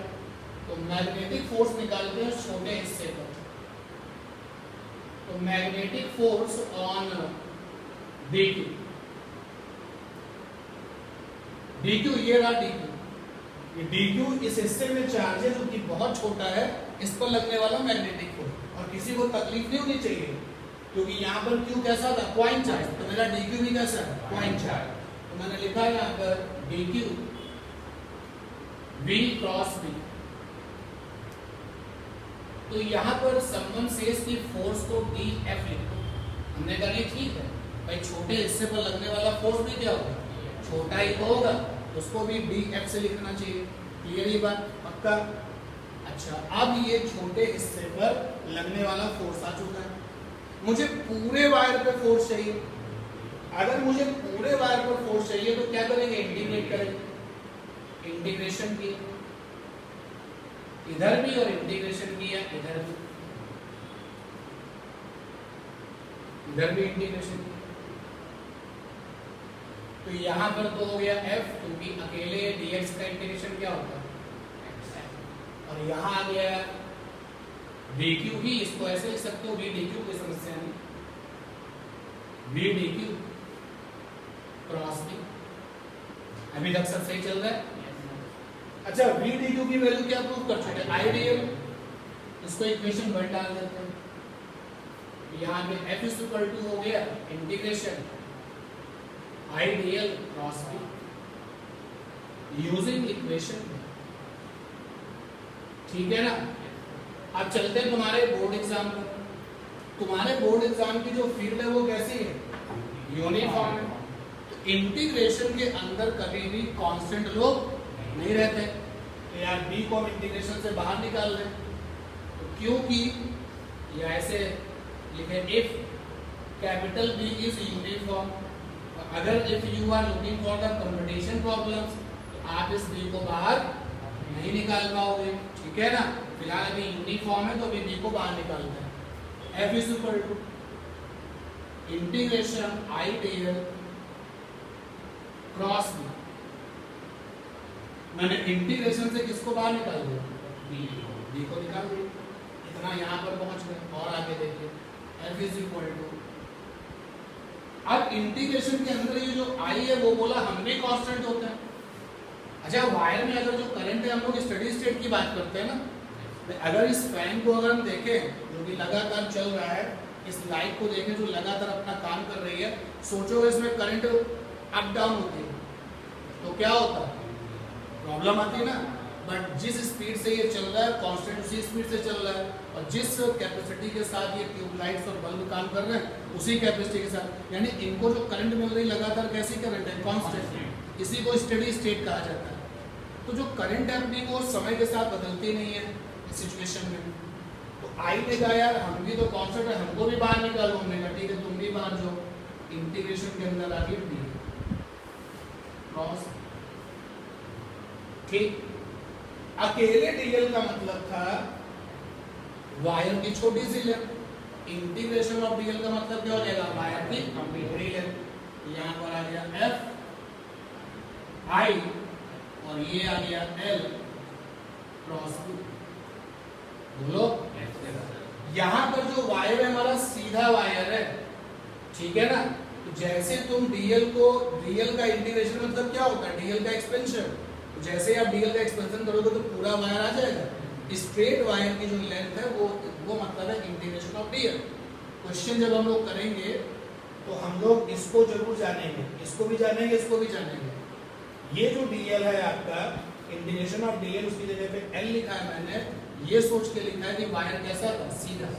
तो मैग्नेटिक फोर्स निकालते हैं छोटे हिस्से पर। तो magnetic force on dq, dq ये रहा dq, ये dq इस हिस्से में चार्ज है जो कि बहुत छोटा है, इस पर लगने वाला मैग्नेटिक फोर्स। और किसी को तकलीफ नहीं होनी चाहिए क्योंकि यहाँ पर q कैसा था, पॉइंट चार्ज, तो मेरा dq भी कैसा है, पॉइंट चार्ज। तो मैंने लिखा है यहाँ पर dq v क्रॉस b। तो यहाँ पर संबंध सेज की फोर्स को df लिखो। हमने कहा नहीं ठीक है भाई, छोटे हिस्से पर लगने वाला फोर्स भी क्या होगा, छोटा ही तो होगा, उसको भी df से लिखना चाहिए। क्लियर ये बात, पक्का। अच्छा, अब ये छोटे हिस्से पर लगने वाला फोर्स आ चुका है, मुझे पूरे वायर पे फोर्स चाहिए। अगर मुझे पूरे वायर पर फोर्स चाहिए तो क्या करेंगे, इंटीग्रेट करेंगे। इंटीग्रेशन किया इधर भी और इंटीग्रेशन किया इधर भी, इधर भी इंटीग्रेशन किया। तो यहां पर तो हो गया f, क्योंकि अकेले dx का इंटीग्रेशन क्या होता है, और यहां आ गया dq भी, इसको ऐसे लिख सकते हो, v dq, कोई समस्या नहीं, v dq क्रॉस b। अभी तक सब सही चल रहा है। अच्छा, v dq की वैल्यू क्या प्रूव कर चुके हैं, आई dl, इसको इक्वेशन 1 डाल देते हैं। यहाँ पे f इज इक्वल टू हो गया integration I dl cross b using equation. ठीक है ना। अब चलते हैं तुम्हारे बोर्ड एग्जाम पर। तुम्हारे बोर्ड एग्जाम की जो फील्ड है वो कैसी है, यूनिफॉर्म है। तो इंटीग्रेशन के अंदर कभी भी कांस्टेंट लोग नहीं रहते, तो यार b को हम इंटीग्रेशन से बाहर निकाल रहे हैं, तो क्योंकि या ऐसे लिखे if capital B is uniform, अगर if you are looking for the competition problems, तो आप इस b को बाहर नहीं निकाल पाओगे। ठीक है ना। फिलहाल अभी यूनिफॉर्म है तो अभी b को बाहर निकालते हैं। f is equal to integration I dl cross b। मैंने इंटीग्रेशन से किसको बाहर निकाल दिया, b को निकाल दिया। इतना यहाँ पर पहुंच गए। और आगे देखिए f इज इक्वल टू, अब इंटीग्रेशन के अंदर ये जो i है वो बोला हमने कांस्टेंट होता है। अच्छा, वायर में अगर जो करंट है, हम लोग स्टडी स्टेट की बात करते हैं ना, अगर इस फैन को अगर हम देखें जो कि लगातार चल रहा है, इस लाइट को देखें जो लगातार अपना काम कर रही है, सोचो इसमें करंट अप डाउन होती है तो क्या होता है, प्रॉब्लम आती है ना। बट जिस स्पीड से ये चल रहा है, कांस्टेंट उसी स्पीड से चल रहा है, और जिस कैपेसिटी के साथ ये ट्यूबलाइट्स और बल्ब काम कर रहे हैं उसी कैपेसिटी के साथ, यानी इनको जो करंट मिल रही लगातार कैसी करंट है, कांस्टेंट, इसी को स्टेडी स्टेट कहा जाता है। तो जो करंट है अपनी वो समय के साथ बदलती नहीं है इस सिचुएशन में। तो आई ने कहा यार हम भी तो कांस्टेंट है, हमको भी बाहर निकालो। हमने कहा ठीक है तुम भी बाहर जाओ। इंटीग्रेशन के अंदर आगे डी क्रॉस, ठीक। अकेले डीएल का मतलब था वायर की छोटी C length. Integration of DL का मतलब क्या हो जाएगा, वायर की बड़ी लेंथ। यहाँ पर आ गया एफ आई और ये आ गया एल क्रॉस बी। बोलो, यहाँ पर जो वायर है हमारा सीधा वायर है, ठीक है ना। तो जैसे तुम डीएल को, डीएल का इंटीग्रेशन मतलब क्या होता है, डीएल का एक्सपेंशन। जैसे आप डीएल का एक्सपेंशन करोगे तो पूरा वायर आ जाएगा। स्ट्रेट वायर की जो लेंथ है वो मतलब है इंटीग्रेशन ऑफ डीएल। क्वेश्चन जब हम लोग करेंगे तो हम लोग इसको जरूर जानेंगे, इसको भी जानेंगे, इसको भी जानेंगे। ये जो डीएल है आपका, इंटीग्रेशन ऑफ डीएल, उसकी जगह पे एल लिखा है मैंने, ये सोच के लिखा है कि वायर कैसा था, सीधा।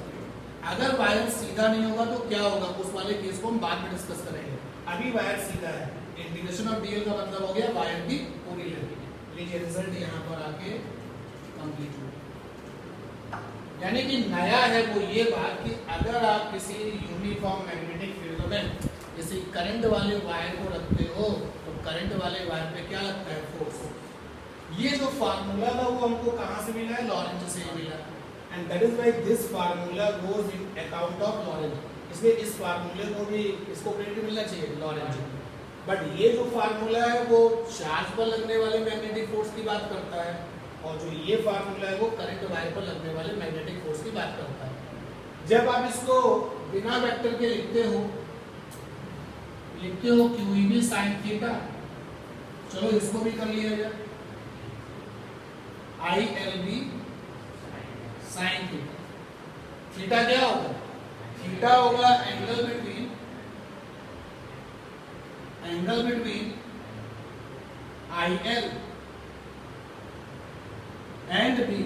अगर वायर सीधा नहीं होगा तो क्या होगा, उस वाले केस को हम बाद में डिस्कस करेंगे। अभी वायर सीधा है, इंटीग्रेशन ऑफ डीएल का मतलब हो गया वायर की पूरी लेंथ। लीजिए रिजल्ट यहाँ पर आके कंप्लीट हो, यानी कि नया है वो ये बात कि अगर आप किसी यूनिफॉर्म मैग्नेटिक फील्ड में किसी करंट वाले वायर को रखते हो तो करंट वाले वायर पे क्या लगता है, फोर्स। ये जो फार्मूला था वो हमको कहाँ से मिला है, लॉरेंज से मिला, and that is why this formula goes in account of Lorentz. इसलिए इस फार्मूले को भी, इसको क्रेडिट मिलना चाहिए लॉरेंज। बट ये जो फार्मूला है वो चार्ज पर लगने वाले मैग्नेटिक फोर्स की बात करता है, और जो ये फार्मूला है वो करंट वायर पर लगने वाले मैग्नेटिक फोर्स की बात करता है। जब आप इसको बिना वेक्टर के लिखते हो QEB sin थीटा, चलो इसको भी कर लिया जाए, ILB sin थीटा। थीटा क्या होगा, थीटा होगा angle between IL and B।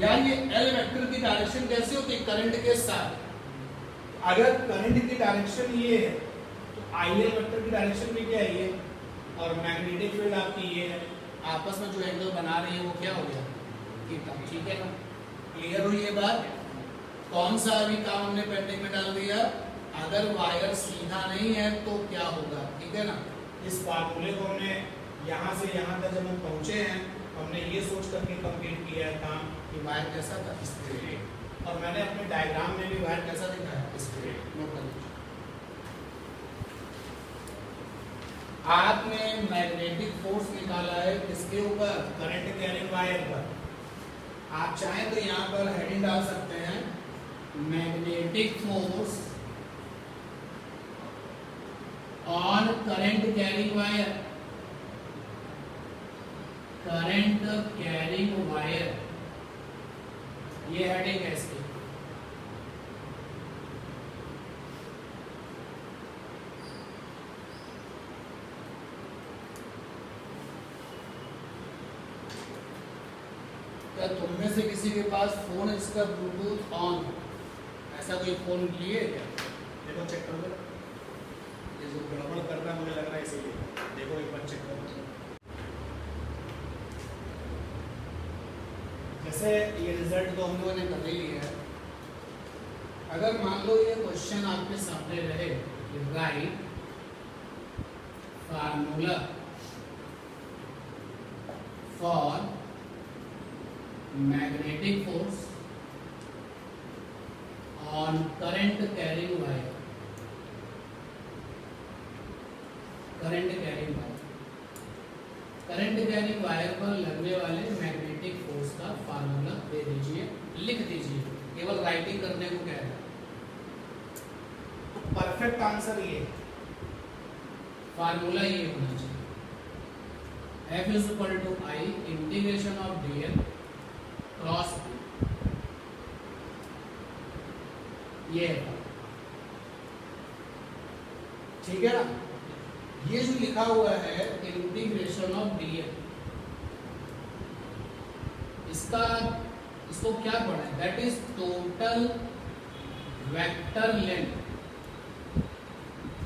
यार ये L वेक्टर की डायरेक्शन कैसे होती है, करंट के साथ। अगर करंट की डायरेक्शन ये है तो IL वेक्टर की डायरेक्शन भी क्या है ये, और मैग्नेटिक फील्ड आपकी ये है, आपस में जो एंगल बना रही है वो क्या हो गया, थीटा। ठीक है ना, क्लियर हुई ये बात। कौन सा अभी काम हमने पेंडिंग में डाल दिया, अगर वायर सीधा नहीं है तो क्या होगा, ठीक है ना। इस फार्मूले को हमने यहाँ से यहाँ तक जब हम पहुँचे हैं हमने ये सोच करके कंप्लीट किया है काम कि वायर कैसा था, स्ट्रेट। और मैंने अपने डायग्राम में भी वायर कैसा दिखाया, स्ट्रेट। नोट कर लीजिए, आपने मैग्नेटिक फोर्स निकाला है किसके ऊपर, करंट कैरिंग वायर पर। आप चाहें तो यहाँ पर हेडिंग डाल सकते हैं, magnetic force on current carrying wire, current carrying wire, ये हेडिंग है इसकी। क्या तुम में से किसी के पास फोन इसका ब्लूटूथ ऑन है, ऐसा कोई फोन लिए क्या, देखो चेक कर लो, ये जो गड़बड़ कर रहा है मुझे लग रहा है इसीलिए, देखो एक बार चेक करो। जैसे ये रिजल्ट तो हम लोगों ने कर ही लिया है, अगर मान लो ये क्वेश्चन आपके सामने रहे, right formula for magnetic force on current carrying wire, current carrying wire, current carrying wire पर लगने वाले मैग्नेटिक फोर्स का फार्मूला दे दीजिए, लिख दीजिए, केवल राइटिंग करने को कह रहा है। परफेक्ट आंसर ये फार्मूला ये होना चाहिए, F is equal to I integration of dl cross ये है, ठीक है ना। ये जो लिखा हुआ है इंटीग्रेशन ऑफ dl, इसको क्या पढ़ा है, that is total vector length,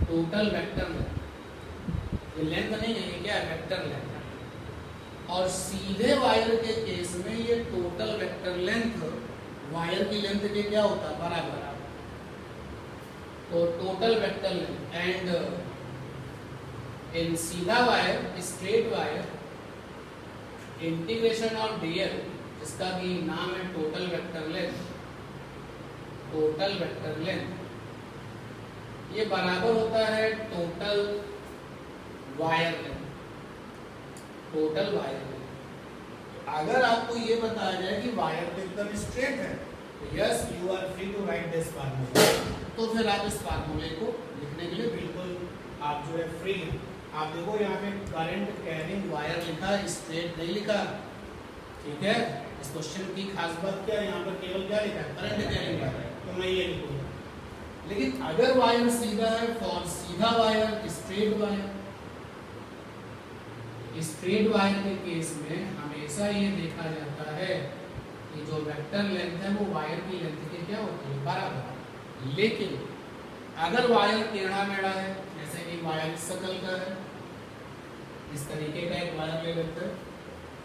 total vector length, ये लेंथ नहीं है, ये क्या है, वेक्टर लेंथ। और सीधे वायर के केस में ये टोटल वेक्टर लेंथ वायर की लेंथ के क्या होता है, बराबर। तो total vector length and in सीधा wire, straight wire, integration of DL, जिसका भी नाम है total vector length, total vector length ये बराबर होता है total wire length, total wire length. अगर आपको ये बताया जाए कि वायर एकदम स्ट्रेट है, तो yes you are free to write this formula, तो फिर आप इस फार्मूले को लिखने के लिए बिल्कुल आप जो है फ्री हैं। आप देखो यहाँ पे करंट कैरिंग वायर लिखा, स्ट्रेट नहीं लिखा, ठीक है। इस क्वेश्चन की खास बात क्या है, यहाँ पर केवल क्या लिखा है, करंट कैरिंग वायर, तो मैं ये लिखूंगा। लेकिन अगर वायर सीधा है, फॉर सीधा wire, straight wire, straight wire के केस में हमेशा ये देखा जाता है कि जो वेक्टर लेंथ है वो वायर की लेंथ के क्या होती है, बराबर। लेकिन अगर वायर टेढ़ा मेढ़ा है, जैसे कि वायर इस शकल का है, इस तरीके का एक वायर ले लेते हैं,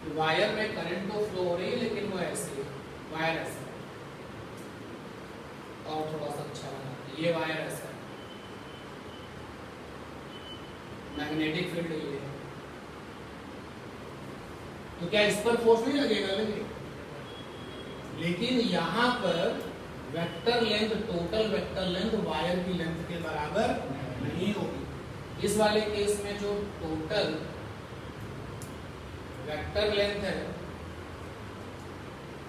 तो वायर में करंट तो फ्लो हो रही है लेकिन वो ऐसे है, वायर ऐसा है। और थोड़ा सा अच्छा बनाते हैं, ये वायर ऐसा है, मैग्नेटिक फील्ड ये है, तो क्या इस पर फोर्स नहीं लगेगा? लगेगा। लेकिन यहाँ पर vector length, total vector length wire की लेंथ के बराबर नहीं होगी। इस वाले केस में जो टोटल वेक्टर लेंथ है,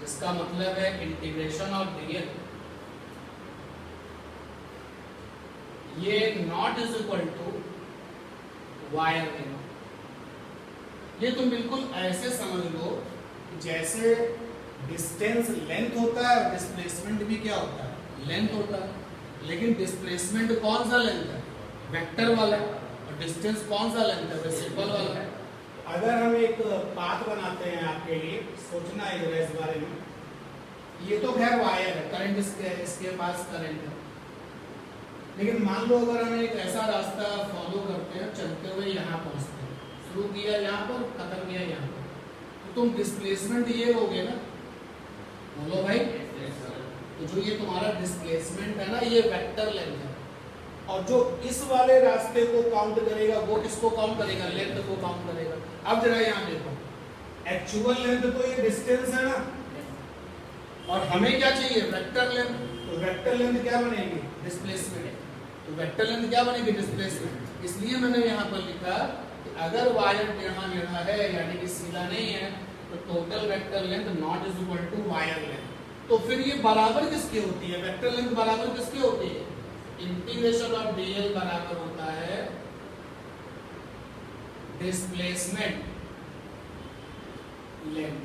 जिसका मतलब है इंटीग्रेशन ऑफ डीएल, ये not is equal to wire length. ये तुम बिल्कुल ऐसे समझ लो जैसे डिस्टेंस लेंथ होता है, डिस्प्लेसमेंट भी क्या होता है, लेंथ होता है। लेकिन डिस्प्लेसमेंट कौन सा लेंथ है? वेक्टर वाला। और डिस्टेंस कौन सा लेंथ है? सिंपल वाला है। अगर हम एक पाथ बनाते हैं आपके लिए, सोचना है जरा इस बारे में। ये तो खैर वायर है, करंट इसके पास करंट है, लेकिन मान लो अगर हम एक ऐसा रास्ता फॉलो करते हैं, चलते हुए यहाँ पहुँचते हैं, शुरू किया यहाँ पर, खत्म किया यहाँ पर, तो तुम डिस्प्लेसमेंट ये लोगे ना, बोलो भाई। तो जो ये तुम्हारा डिस्प्लेसमेंट है ना, ये वेक्टर लेंथ है। और जो इस वाले रास्ते को काउंट करेगा वो किसको काउंट करेगा? लेंथ को काउंट करेगा। अब जरा यहाँ देखो, एक्चुअल लेंथ तो ये डिस्टेंस है ना, और हमें क्या चाहिए? Vector length. तो वेक्टर लेंथ क्या बनेगी? डिस्प्लेसमेंट। तो वेक्टर लेंथ क्या बनेगी? डिस्प्लेसमेंट। इसलिए मैंने यहाँ पर लिखा कि अगर वायर टेढ़ा मेढ़ा है, यानी कि सीधा नहीं है, तो total vector length not is equal to wire length. तो फिर ये बराबर किसकी होती है? वेक्टर लेंथ बराबर किसकी होती है? इंटीग्रेशन ऑफ डीएल बराबर होता है डिस्प्लेसमेंट लेंथ।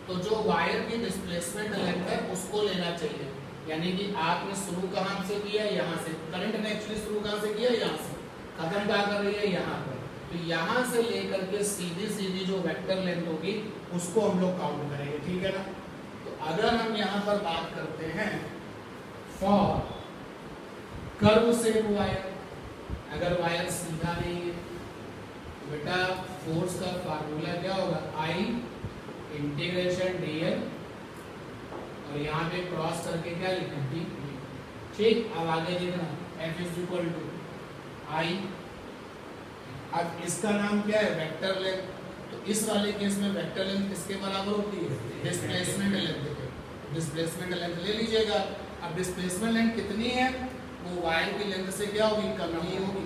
तो जो वायर की डिस्प्लेसमेंट लेंथ है उसको लेना चाहिए। यानी कि आपने शुरू कहाँ से किया? यहाँ से। करंट ने एक्चुअली शुरू कहाँ से किया? यहाँ से। खत्म कहाँ कर रही है? यहाँ पर। तो यहाँ से लेकर के सीधी सीधी जो वेक्टर लेंथ होगी उसको हम लोग काउंट करेंगे, ठीक है ना। तो अगर हम यहाँ पर बात करते हैं फॉर कर्व शेप वायर, अगर वायर सीधा नहीं है तो बेटा फोर्स का फार्मूला क्या होगा? आई इंटीग्रेशन डीएल, और यहाँ पे क्रॉस करके क्या लिखें? डी। ठीक, अब आगे लिखना एफ इज इक्वल टू आई। अब इसका नाम क्या है? Vector length. तो इस वाले केस में वेक्टर लेंथ किसके बराबर होती है? डिस्प्लेसमेंट लेंथ के। डिस्प्लेसमेंट लेंथ ले लीजिएगा। अब डिस्प्लेसमेंट लेंथ कितनी है? वो वायर की लेंथ से क्या होगी? कम ही होगी।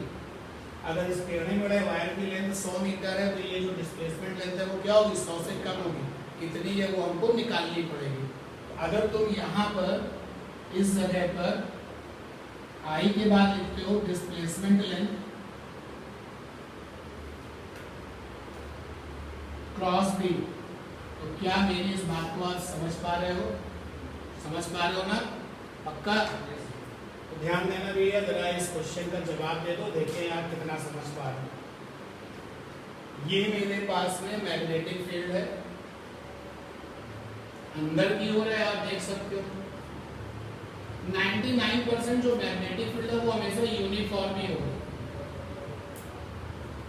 अगर इस टेढ़े मेढ़े वायर की लेंथ 100 मीटर है, तो ये जो डिस्प्लेसमेंट लेंथ है वो क्या होगी? 100 से कम होगी। कितनी है वो हमको निकालनी पड़ेगी। अगर तुम यहाँ पर इस जगह पर आई के बाद लिखते हो डिस्प्लेसमेंट लेंथ क्रॉस बी, तो क्या मेरी इस बात को आप समझ पा रहे हो? समझ पा रहे हो ना? पक्का? तो ध्यान देना भैया, जरा इस क्वेश्चन का जवाब दे दो, देखिए आप कितना समझ पा रहे हो। ये मेरे पास में मैग्नेटिक फील्ड है, अंदर की ओर है, आप देख सकते हो। 99% जो मैग्नेटिक फील्ड है वो हमेशा यूनिफॉर्म ही होगा।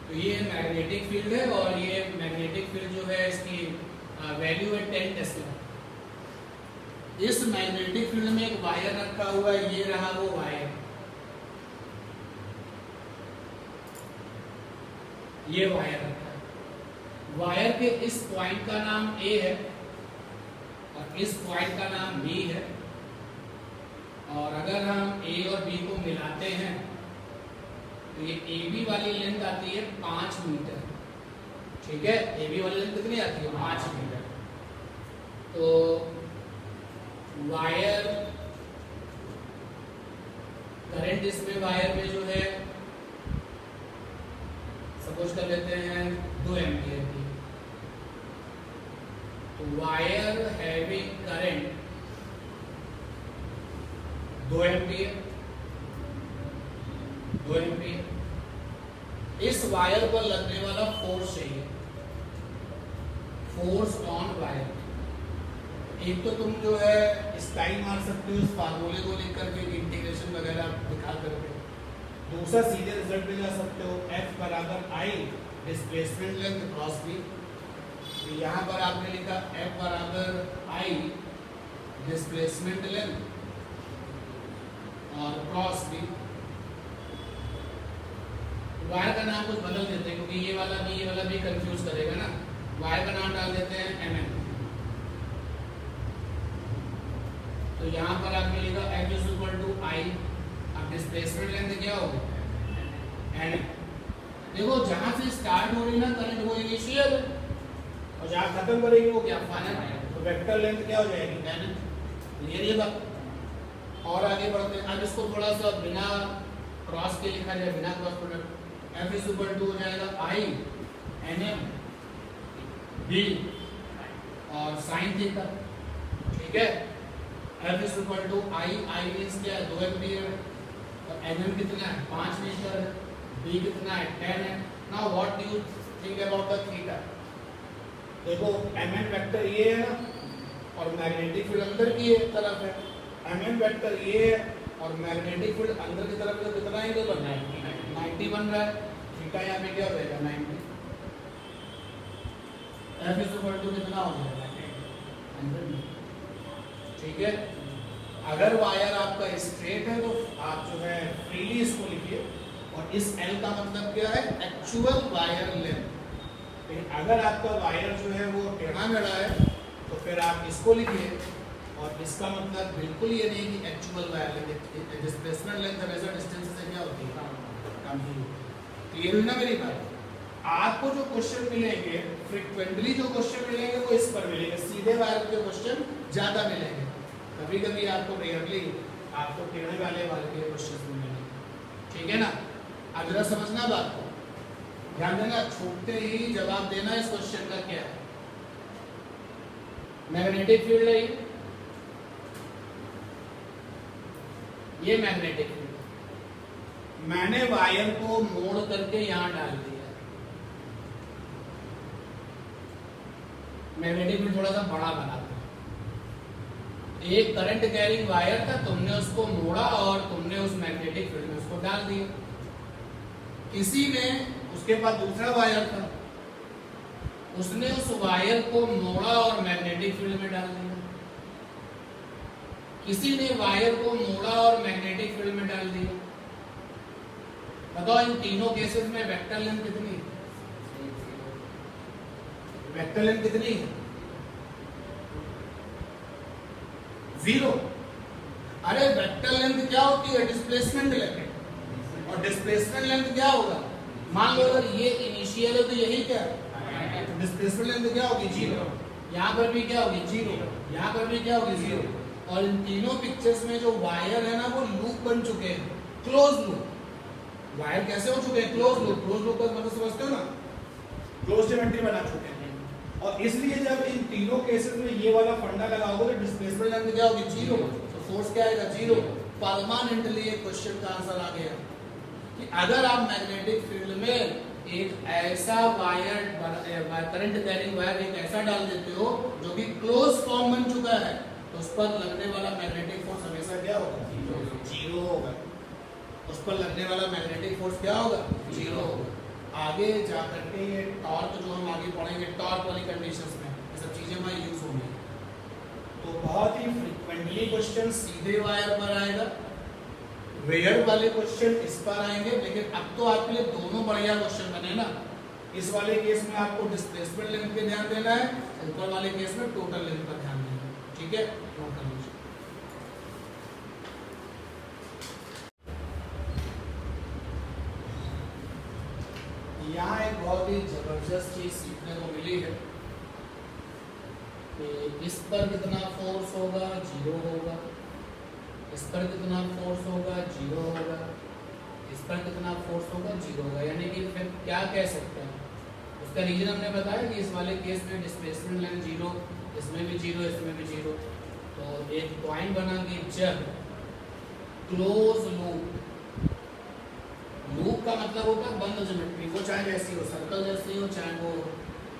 तो ये मैग्नेटिक फील्ड है, और ये मैग्नेटिक फील्ड जो है इसकी वैल्यू है 10 टेस्ला। इस मैग्नेटिक फील्ड में एक वायर रखा हुआ है, ये रहा वो वायर, ये वायर रखा है। वायर के इस पॉइंट का नाम ए है और इस पॉइंट का नाम बी है। और अगर हम ए और बी को मिलाते हैं तो ये ए बी वाली लेंथ आती है 5 मीटर। ठीक है, ए बी वाली लेंथ कितनी आती है? 5 मीटर। तो वायर करंट इसमें वायर में जो है सपोज कर लेते हैं 2 एम्पियर की। तो wire having current 2 ampere, 2 ampere. इस वायर पर लगने वाला फोर्स चाहिए, फोर्स ऑन वायर। एक तो तुम जो है स्टाइल मार सकते हो इस फार्मूले को लिख करके इंटीग्रेशन वगैरह दिखा करके। दूसरा सीधे रिजल्ट पे जा सकते हो, F बराबर I displacement length cross B। तो यहाँ पर आपने लिखा F बराबर I डिस्प्लेसमेंट लेंथ और क्रॉस B। वायर का नाम कुछ बदल देते हैं क्योंकि ये वाला भी कंफ्यूज करेगा ना। वायर का नाम डाल देते हैं mm। तो यहाँ पर आपने लिखा F is equal to I। अब डिस्प्लेसमेंट लेंथ क्या होगी n। देखो जहां से स्टार्ट हो रही ना करंट वो इनिशियल और जहां खत्म करेगी वो क्या फाइनल। तो वेक्टर लेंथ क्या हो जाएगी n। क्लियर ये बात। और आगे बढ़ते हैं। अब इसको थोड़ा सा बिना क्रॉस के लिखा जाए, बिना cross product. F is equal to हो जाएगा I nm b और sin थीटा। ठीक है। F is equal to I means क्या है 2 एम्पीयर और nm कितना है 5 मीटर, b कितना है 10 है। Now what do you think about the theta. देखो mn वेक्टर ये है ना और मैग्नेटिक फील्ड अंदर की तरफ है। mn वेक्टर ये है और मैग्नेटिक फील्ड अंदर की तरफ है। तो कितना एंगल बन रहा है 90 बन रहा है। थीटा यहाँ पे क्या हो जाएगा 90। F इज इक्वल टू कितना हो जाएगा 100। ठीक है। अगर वायर आपका स्ट्रेट है तो आप जो है फ्रीली इसको लिखिए और इस L का मतलब क्या है एक्चुअल वायर लेंथ। लेकिन अगर आपका वायर जो है वो टेढ़ा मेढ़ा है तो फिर आप इसको लिखिए और इसका मतलब बिल्कुल ये नहीं कि actual wire length. Displacement length हमेशा डिस्टेंस से क्या होती है कम ही। क्लियर हुई ना मेरी बात। आपको जो क्वेश्चन मिलेंगे फ्रीक्वेंटली जो क्वेश्चन मिलेंगे वो इस पर मिलेंगे। सीधे वायर के क्वेश्चन ज्यादा मिलेंगे। कभी कभी आपको रेयरली आपको टेढ़े वाले के क्वेश्चन मिलेंगे। ठीक है ना। अब जरा समझना बात को, ध्यान देना। छूटते ही जवाब देना इस क्वेश्चन का क्या है। मैग्नेटिक फील्ड है ये मैग्नेटिक फील्ड। मैंने वायर को मोड़ करके यहां डाल दिया। मैग्नेटिक फील्ड थोड़ा सा बड़ा बना था। एक करंट कैरिंग वायर था, तुमने उसको मोड़ा और तुमने उस मैग्नेटिक फील्ड में उसको डाल दिया। किसी ने उसके पास दूसरा वायर था, उसने उस वायर को मोड़ा और मैग्नेटिक फील्ड में डाल दिया। किसी ने वायर को मोड़ा और मैग्नेटिक फील्ड में डाल दिया। बताओ इन तीनों केसेस में वेक्टर लेंथ कितनी है। वेक्टर लेंथ कितनी है 0। अरे वेक्टर लेंथ क्या होती है डिस्प्लेसमेंट लेंथ। और डिस्प्लेसमेंट लेंथ क्या होगा, मान लो अगर ये इनिशियल है तो यही क्या है डिस्प्लेसमेंट लेंथ क्या होगी 0। यहाँ पर भी क्या होगी 0, यहाँ पर भी क्या होगी 0। और इन तीनों पिक्चर्स में जो वायर है ना वो लूप बन चुके हैं, क्लोज लूप। वायर कैसे हो चुके हैं क्लोज लूप। क्लोज लूप का मतलब समझते हो ना, क्लोज ज्योमेट्री बना चुके हैं। और इसलिए जब इन तीनों केसेस में ये वाला फंडा लगाओगे तो डिस्प्लेसमेंट लेंथ क्या होगी 0। तो फोर्स क्या आएगा 0। परमानेंटली एक क्वेश्चन का आंसर आ गया कि अगर आप मैग्नेटिक फील्ड में एक ऐसा वायर करंट कैरिंग वायर एक ऐसा डाल देते हो जो कि क्लोज फॉर्म बन चुका है तो उस पर लगने वाला मैग्नेटिक फोर्स हमेशा क्या होगा 0 होगा। उस पर लगने वाला मैग्नेटिक फोर्स क्या होगा 0 होगा। आगे जाकर के ये टॉर्क जो हम आगे पढ़ेंगे टॉर्क वाली कंडीशंस में ये सब चीजें हमारी यूज होंगी। तो बहुत ही फ्रीक्वेंटली क्वेश्चन सीधे वायर पर आएगा, रेयर वाले क्वेश्चन इस पर आएंगे। लेकिन अब तो आपके लिए दोनों बढ़िया क्वेश्चन बने ना। इस वाले केस में आपको डिस्प्लेसमेंट लेंथ पे ध्यान देना है, ऊपर वाले केस में टोटल लेंथ पर ध्यान देना है। ठीक है, नोट कर लीजिए। यहाँ एक बहुत ही जबरदस्त चीज सीखने को मिली है कि इस पर कितना फोर्स होगा 0 होगा, इस पर कितना फोर्स होगा 0 होगा, इस पर कितना फोर्स होगा 0 होगा। यानी कि फिर क्या कह सकते हैं, उसका रीजन हमने बताया कि इस वाले केस में डिस्प्लेसमेंट लाइन 0, इसमें भी 0, इसमें भी 0। तो एक पॉइंट बना कि जब क्लोज लूप, लूप का मतलब होता है बंद ज्योमेट्री, वो चाहे जैसी हो, सर्कल जैसी हो, चाहे वो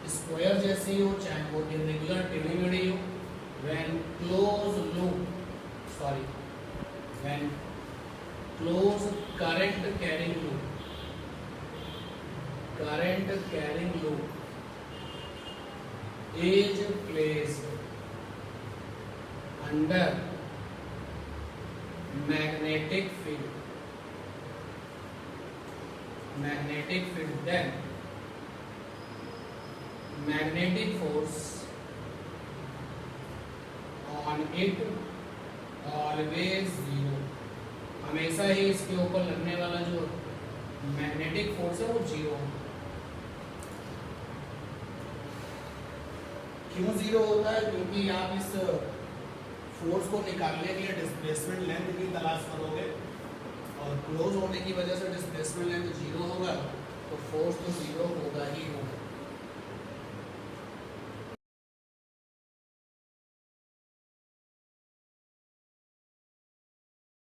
स्क्वायर जैसी हो, चाहे वो इरेगुलर टेढ़ी मेढ़ी हो, when closed loop, sorry, when closed current carrying loop is placed under magnetic field, then magnetic force on it always zero, हमेशा ही इसके ऊपर लगने वाला जो मैग्नेटिक फोर्स है वो जीरो है। क्यों जीरो होता है? क्योंकि आप इस फोर्स को निकालने के लिए डिस्प्लेसमेंट लेंथ की तलाश करोगे और क्लोज होने की वजह से डिस्प्लेसमेंट लेंथ जीरो होगा तो फोर्स तो जीरो होगा ही होगा।